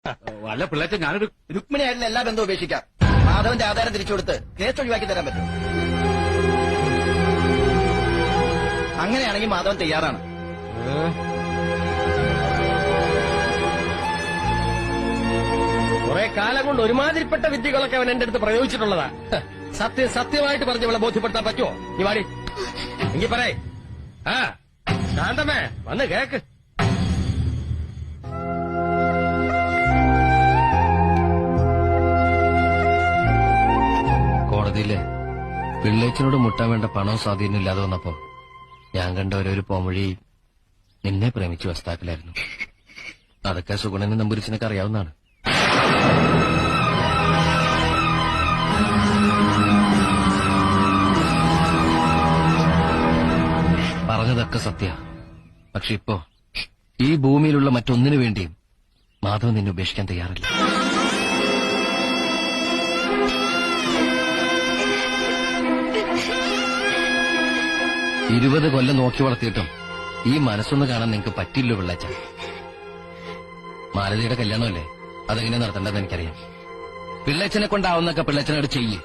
അല്ല പിള്ളേച്ച ഞാനൊരു രുക്മിണിയായിട്ടുള്ള എല്ലാ ബന്ധവും ഉപേക്ഷിക്കാം. മാധവന്റെ ആധാരം തിരിച്ചു കൊടുത്ത് കേസ് ഒഴിവാക്കി തരാൻ പറ്റും. അങ്ങനെയാണെങ്കിൽ മാധവൻ തയ്യാറാണ്. കുറെ കാലം കൊണ്ട് ഒരുമാതിരിപ്പെട്ട വിദ്യകളൊക്കെ അവൻ എന്റെ അടുത്ത് പ്രയോഗിച്ചിട്ടുള്ളതാ. സത്യമായിട്ട് പറഞ്ഞ് ഇവളെ ബോധ്യപ്പെടുത്താൻ പറ്റുമോ? നീ വാടി എങ്കിൽ പറയേ. ആ ശാന്തമേ വന്ന് കേക്ക്. കോടതിയില് പിള്ളേച്ചനോട് മുട്ടാൻ വേണ്ട പണവും സ്വാധീനം ഇല്ലാതെ വന്നപ്പോ ഞാൻ കണ്ട ഓരോരു പോംവഴി നിന്നെ പ്രേമിച്ചു വസ്താക്കലായിരുന്നു. അതൊക്കെ സുഗുണനും നമ്പൂരിച്ചനൊക്കെ അറിയാവുന്നതാണ്. പറഞ്ഞതൊക്കെ സത്യ. പക്ഷെ ഇപ്പോ ഈ ഭൂമിയിലുള്ള മറ്റൊന്നിനു വേണ്ടിയും മാധവൻ നിന്നെ ഉപേക്ഷിക്കാൻ തയ്യാറില്ല. ഇരുപത് കൊല്ലം നോക്കി വളർത്തിയിട്ടും ഈ മനസ്സൊന്ന് കാണാൻ നിങ്ങൾക്ക് പറ്റില്ലോ പിള്ളേച്ച. മാലതിയുടെ കല്യാണമല്ലേ, അതെങ്ങനെ നടത്തേണ്ടതെന്ന് എനിക്കറിയാം. പിള്ളേച്ചനെ കൊണ്ടാവുന്നൊക്കെ പിള്ളേച്ചനോട് ചെയ്യ്.